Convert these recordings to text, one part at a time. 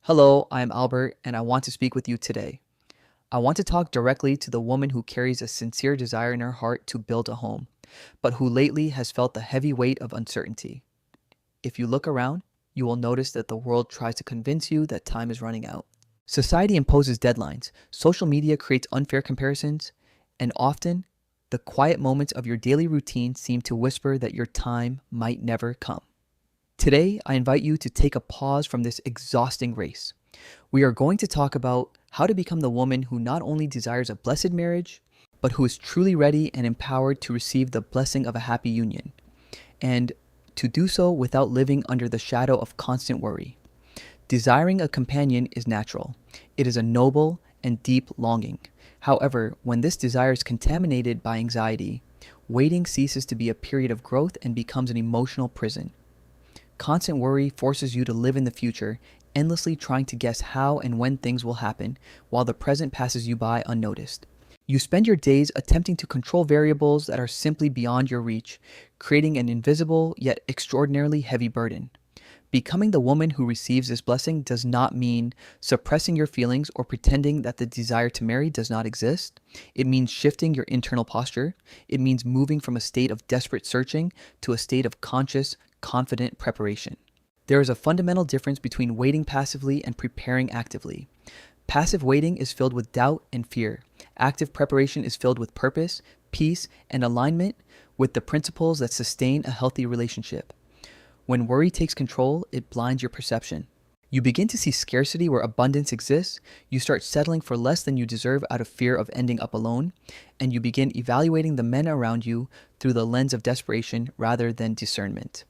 Hello, I am Albert, and I want to speak with you today. I want to talk directly to the woman who carries a sincere desire in her heart to build a home, but who lately has felt the heavy weight of uncertainty. If you look around, you will notice that the world tries to convince you that time is running out. Society imposes deadlines, social media creates unfair comparisons, and often, the quiet moments of your daily routine seem to whisper that your time might never come. Today, I invite you to take a pause from this exhausting race. We are going to talk about how to become the woman who not only desires a blessed marriage, but who is truly ready and empowered to receive the blessing of a happy union, and to do so without living under the shadow of constant worry. Desiring a companion is natural. It is a noble and deep longing. However, when this desire is contaminated by anxiety, waiting ceases to be a period of growth and becomes an emotional prison. Constant worry forces you to live in the future, endlessly trying to guess how and when things will happen, while the present passes you by unnoticed. You spend your days attempting to control variables that are simply beyond your reach, creating an invisible yet extraordinarily heavy burden. Becoming the woman who receives this blessing does not mean suppressing your feelings or pretending that the desire to marry does not exist. It means shifting your internal posture. It means moving from a state of desperate searching to a state of conscious, confident preparation. There is a fundamental difference between waiting passively and preparing actively. Passive waiting is filled with doubt and fear. Active preparation is filled with purpose, peace, and alignment with the principles that sustain a healthy relationship. When worry takes control, it blinds your perception. You begin to see scarcity where abundance exists, you start settling for less than you deserve out of fear of ending up alone, and you begin evaluating the men around you through the lens of desperation rather than discernment.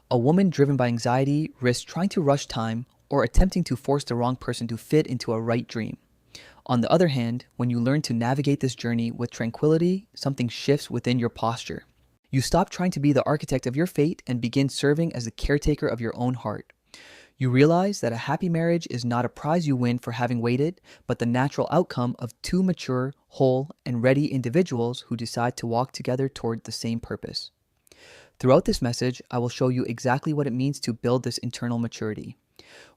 A woman driven by anxiety risks trying to rush time or attempting to force the wrong person to fit into a right dream. On the other hand, when you learn to navigate this journey with tranquility, something shifts within your posture. You stop trying to be the architect of your fate and begin serving as the caretaker of your own heart. You realize that a happy marriage is not a prize you win for having waited, but the natural outcome of two mature, whole, and ready individuals who decide to walk together toward the same purpose. Throughout this message, I will show you exactly what it means to build this internal maturity.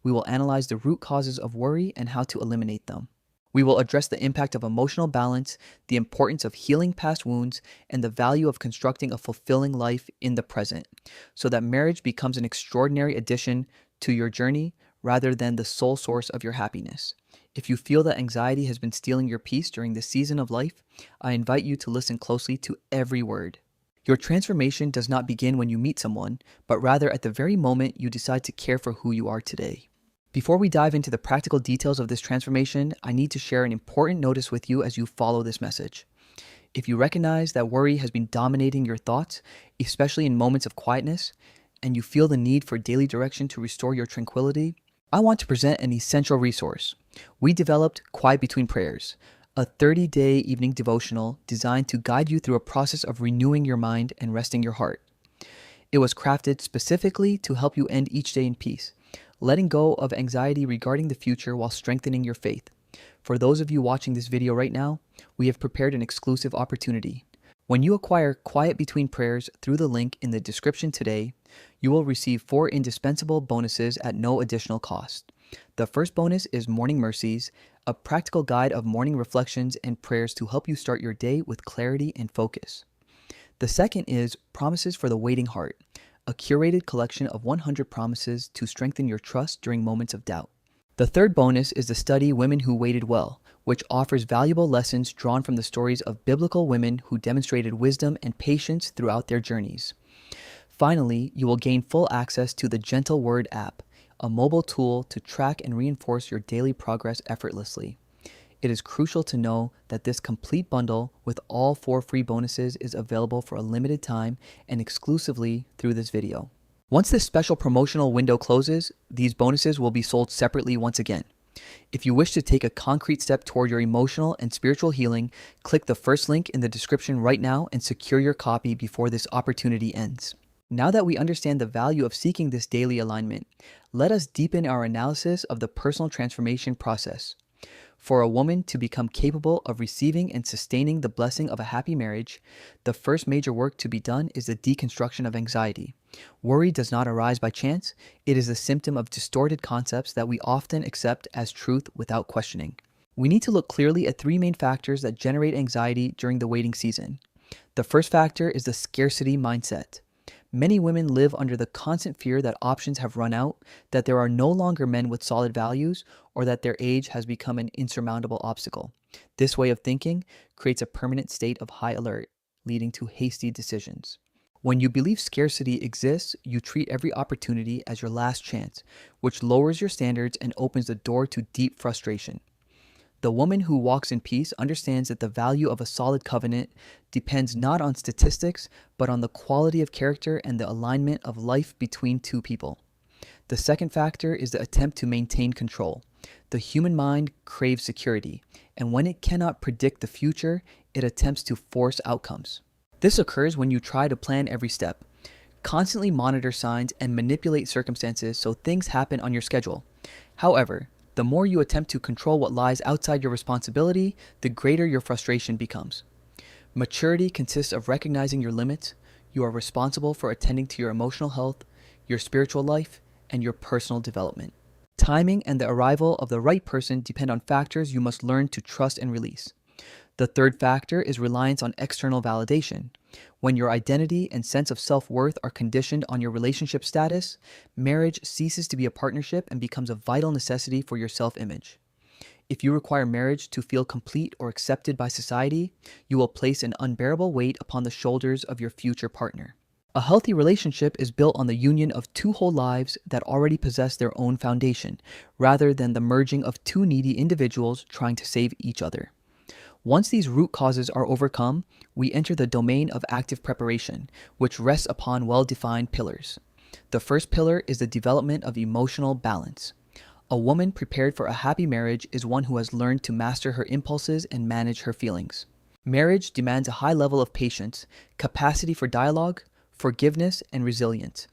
We will analyze the root causes of worry and how to eliminate them. We will address the impact of emotional balance, the importance of healing past wounds, and the value of constructing a fulfilling life in the present, so that marriage becomes an extraordinary addition to your journey rather than the sole source of your happiness. If you feel that anxiety has been stealing your peace during this season of life, I invite you to listen closely to every word. Your transformation does not begin when you meet someone, but rather at the very moment you decide to care for who you are today. Before we dive into the practical details of this transformation, I need to share an important notice with you as you follow this message. If you recognize that worry has been dominating your thoughts, especially in moments of quietness, and you feel the need for daily direction to restore your tranquility, I want to present an essential resource. We developed Quiet Between Prayers, a 30-day evening devotional designed to guide you through a process of renewing your mind and resting your heart. It was crafted specifically to help you end each day in peace, letting go of anxiety regarding the future while strengthening your faith. For those of you watching this video right now, we have prepared an exclusive opportunity. When you acquire Quiet Between Prayers through the link in the description today, you will receive 4 indispensable bonuses at no additional cost. The first bonus is Morning Mercies, a practical guide of morning reflections and prayers to help you start your day with clarity and focus. The second is Promises for the Waiting Heart, a curated collection of 100 promises to strengthen your trust during moments of doubt. The third bonus is the study Women Who Waited Well, which offers valuable lessons drawn from the stories of biblical women who demonstrated wisdom and patience throughout their journeys. Finally, you will gain full access to the Gentle Word app, a mobile tool to track and reinforce your daily progress effortlessly. It is crucial to know that this complete bundle with all 4 free bonuses is available for a limited time and exclusively through this video. Once this special promotional window closes, these bonuses will be sold separately once again. If you wish to take a concrete step toward your emotional and spiritual healing, click the first link in the description right now and secure your copy before this opportunity ends. Now that we understand the value of seeking this daily alignment, let us deepen our analysis of the personal transformation process. For a woman to become capable of receiving and sustaining the blessing of a happy marriage, the first major work to be done is the deconstruction of anxiety. Worry does not arise by chance, it is a symptom of distorted concepts that we often accept as truth without questioning. We need to look clearly at three main factors that generate anxiety during the waiting season. The first factor is the scarcity mindset. Many women live under the constant fear that options have run out, that there are no longer men with solid values, or that their age has become an insurmountable obstacle. This way of thinking creates a permanent state of high alert, leading to hasty decisions. When you believe scarcity exists, you treat every opportunity as your last chance, which lowers your standards and opens the door to deep frustration. The woman who walks in peace understands that the value of a solid covenant depends not on statistics, but on the quality of character and the alignment of life between two people. The second factor is the attempt to maintain control. The human mind craves security, and when it cannot predict the future, it attempts to force outcomes. This occurs when you try to plan every step, constantly monitor signs, and manipulate circumstances so things happen on your schedule. However, the more you attempt to control what lies outside your responsibility, the greater your frustration becomes. Maturity consists of recognizing your limits. You are responsible for attending to your emotional health, your spiritual life, and your personal development. Timing and the arrival of the right person depend on factors you must learn to trust and release. The third factor is reliance on external validation. When your identity and sense of self-worth are conditioned on your relationship status, marriage ceases to be a partnership and becomes a vital necessity for your self-image. If you require marriage to feel complete or accepted by society, you will place an unbearable weight upon the shoulders of your future partner. A healthy relationship is built on the union of two whole lives that already possess their own foundation, rather than the merging of two needy individuals trying to save each other. Once these root causes are overcome, we enter the domain of active preparation, which rests upon well-defined pillars. The first pillar is the development of emotional balance. A woman prepared for a happy marriage is one who has learned to master her impulses and manage her feelings. Marriage demands a high level of patience, capacity for dialogue, forgiveness, and resilience.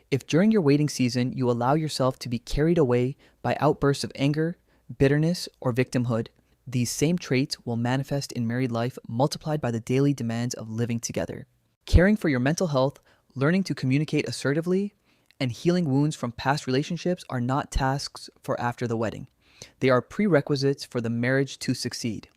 If during your waiting season you allow yourself to be carried away by outbursts of anger, bitterness, or victimhood, these same traits will manifest in married life multiplied by the daily demands of living together. Caring for your mental health, learning to communicate assertively, and healing wounds from past relationships are not tasks for after the wedding. They are prerequisites for the marriage to succeed.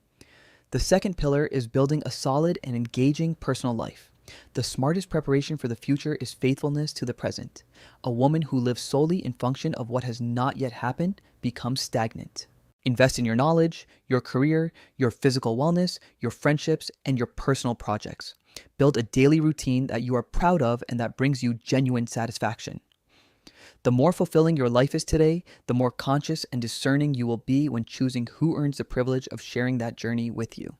The second pillar is building a solid and engaging personal life. The smartest preparation for the future is faithfulness to the present. A woman who lives solely in function of what has not yet happened becomes stagnant. Invest in your knowledge, your career, your physical wellness, your friendships, and your personal projects. Build a daily routine that you are proud of and that brings you genuine satisfaction. The more fulfilling your life is today, the more conscious and discerning you will be when choosing who earns the privilege of sharing that journey with you.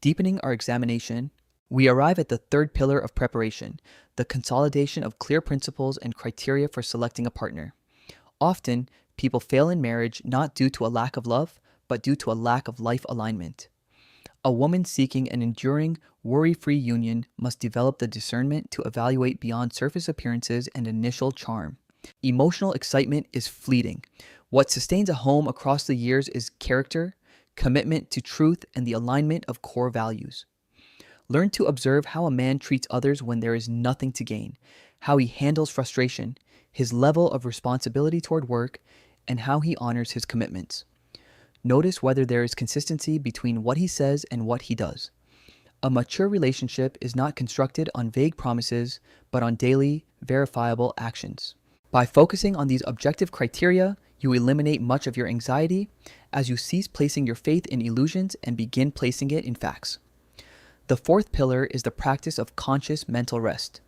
Deepening our examination, we arrive at the third pillar of preparation, the consolidation of clear principles and criteria for selecting a partner. Often, people fail in marriage not due to a lack of love, but due to a lack of life alignment. A woman seeking an enduring, worry-free union must develop the discernment to evaluate beyond surface appearances and initial charm. Emotional excitement is fleeting. What sustains a home across the years is character, commitment to truth, and the alignment of core values. Learn to observe how a man treats others when there is nothing to gain, how he handles frustration, his level of responsibility toward work, and how he honors his commitments. Notice whether there is consistency between what he says and what he does. A mature relationship is not constructed on vague promises, but on daily, verifiable actions. By focusing on these objective criteria, you eliminate much of your anxiety as you cease placing your faith in illusions and begin placing it in facts. The fourth pillar is the practice of conscious mental rest.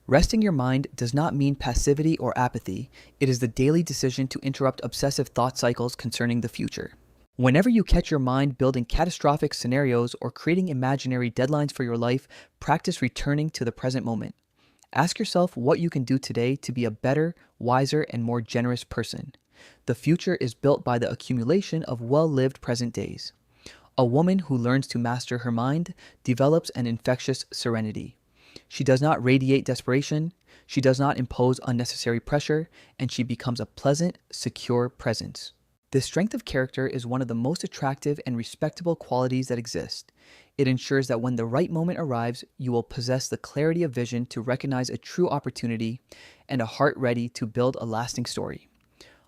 Resting your mind does not mean passivity or apathy. It is the daily decision to interrupt obsessive thought cycles concerning the future. Whenever you catch your mind building catastrophic scenarios or creating imaginary deadlines for your life, practice returning to the present moment. Ask yourself what you can do today to be a better, wiser, and more generous person. The future is built by the accumulation of well-lived present days. A woman who learns to master her mind develops an infectious serenity. She does not radiate desperation, she does not impose unnecessary pressure, and she becomes a pleasant, secure presence. This strength of character is one of the most attractive and respectable qualities that exist. It ensures that when the right moment arrives, you will possess the clarity of vision to recognize a true opportunity and a heart ready to build a lasting story.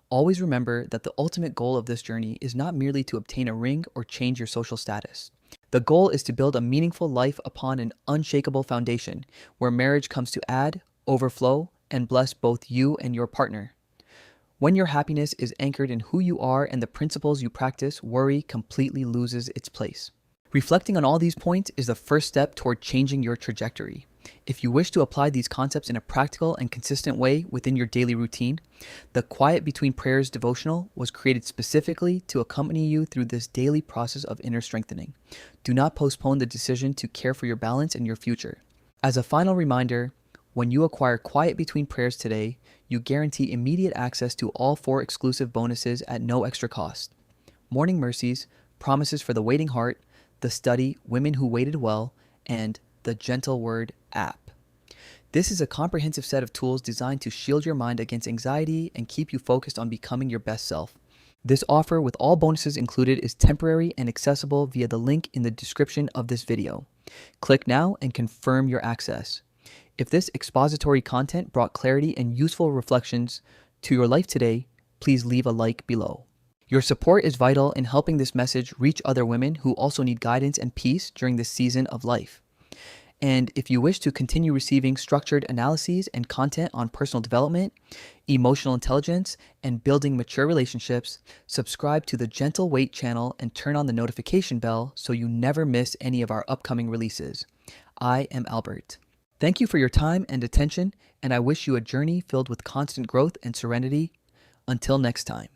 Always remember that the ultimate goal of this journey is not merely to obtain a ring or change your social status. The goal is to build a meaningful life upon an unshakable foundation where marriage comes to add, overflow, and bless both you and your partner. When your happiness is anchored in who you are and the principles you practice, worry completely loses its place. Reflecting on all these points is the first step toward changing your trajectory. If you wish to apply these concepts in a practical and consistent way within your daily routine, the Quiet Between Prayers devotional was created specifically to accompany you through this daily process of inner strengthening. Do not postpone the decision to care for your balance and your future. As a final reminder, when you acquire Quiet Between Prayers today, you guarantee immediate access to all 4 exclusive bonuses at no extra cost. Morning Mercies, Promises for the Waiting Heart, the study Women Who Waited Well, and the Gentle Word app. This is a comprehensive set of tools designed to shield your mind against anxiety and keep you focused on becoming your best self. This offer with all bonuses included is temporary and accessible via the link in the description of this video. Click now and confirm your access. If this expository content brought clarity and useful reflections to your life today, please leave a like below. Your support is vital in helping this message reach other women who also need guidance and peace during this season of life. And if you wish to continue receiving structured analyses and content on personal development, emotional intelligence, and building mature relationships, subscribe to the Gentle Wait channel and turn on the notification bell so you never miss any of our upcoming releases. I am Albert. Thank you for your time and attention, and I wish you a journey filled with constant growth and serenity. Until next time.